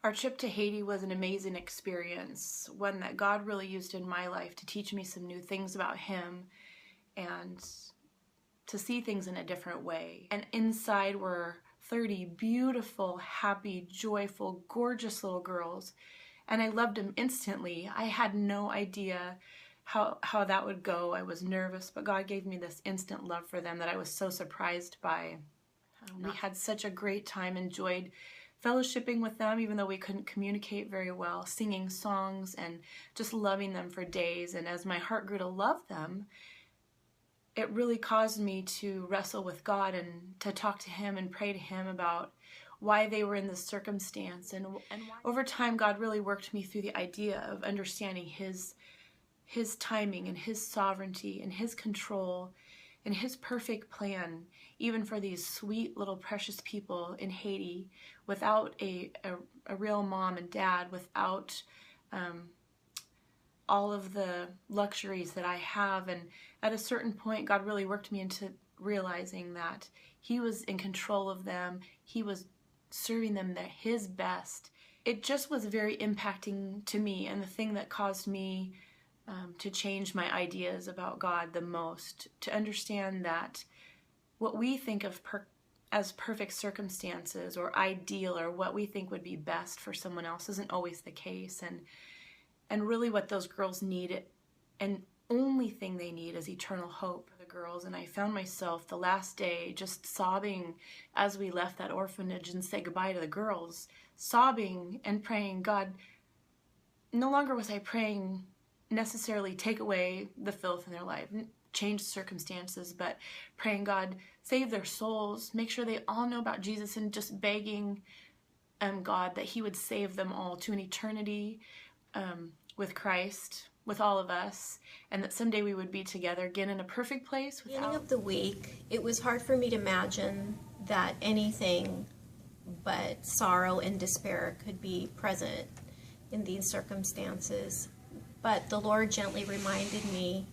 Our trip to Haiti was an amazing experience, one that God really used in my life to teach me some new things about Him and to see things in a different way. And inside were 30 beautiful, happy, joyful, gorgeous little girls, and I loved them instantly. I had no idea how that would go. I was nervous, but God gave me this instant love for them that I was so surprised by. We had such a great time, enjoyed fellowshipping with them, even though we couldn't communicate very well, singing songs and just loving them for days. And as my heart grew to love them, it really caused me to wrestle with God and to talk to Him and pray to Him about why they were in this circumstance. And over time, God really worked me through the idea of understanding His timing and His sovereignty and His control and His perfect plan, even for these sweet little precious people in Haiti, without a real mom and dad, without all of the luxuries that I have. And at a certain point, God really worked me into realizing that He was in control of them. He was serving them His best. It just was very impacting to me, and the thing that caused me to change my ideas about God the most, to understand that what we think of as perfect circumstances or ideal, or what we think would be best for someone else, isn't always the case. And really what those girls need, and only thing they need, is eternal hope for the girls. And I found myself the last day just sobbing as we left that orphanage and said goodbye to the girls, sobbing and praying, God, no longer was I praying necessarily take away the filth in their life, change circumstances, but praying, God, save their souls, make sure they all know about Jesus, and just begging God that He would save them all to an eternity with Christ, with all of us, and that someday we would be together again in a perfect place. Beginning of the week, it was hard for me to imagine that anything but sorrow and despair could be present in these circumstances. But the Lord gently reminded me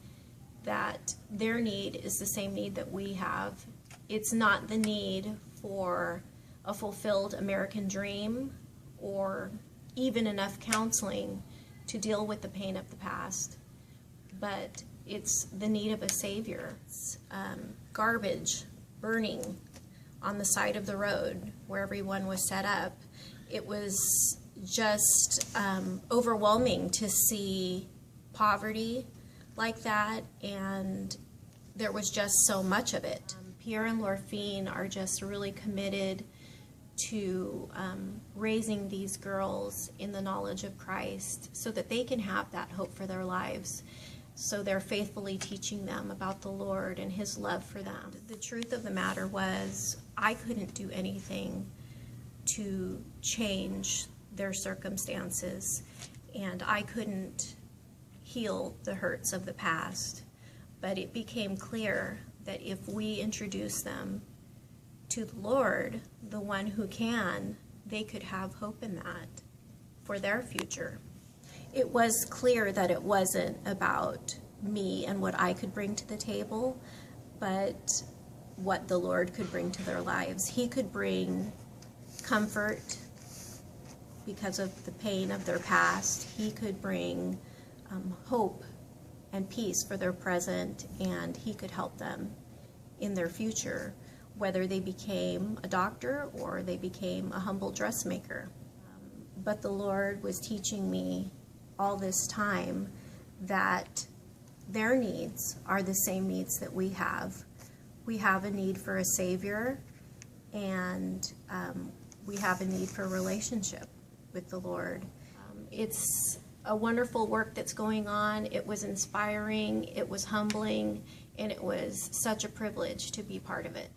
that their need is the same need that we have. It's not the need for a fulfilled American dream or even enough counseling to deal with the pain of the past, but it's the need of a Savior. Garbage burning on the side of the road where everyone was set up. It was just overwhelming to see poverty like that, and there was just so much of it. Pierre and Lorphine are just really committed to raising these girls in the knowledge of Christ so that they can have that hope for their lives. So they're faithfully teaching them about the Lord and His love for them. The truth of the matter was, I couldn't do anything to change their circumstances, and I couldn't heal the hurts of the past. But it became clear that if we introduce them to the Lord, the one who can, they could have hope in that for their future. It was clear that it wasn't about me and what I could bring to the table, but what the Lord could bring to their lives. He could bring comfort because of the pain of their past. He could bring hope and peace for their present, and He could help them in their future, whether they became a doctor or they became a humble dressmaker. But the Lord was teaching me all this time that their needs are the same needs that we have. We have a need for a Savior, and we have a need for a relationship with the Lord. It's a wonderful work that's going on. It was inspiring, it was humbling, and it was such a privilege to be part of it.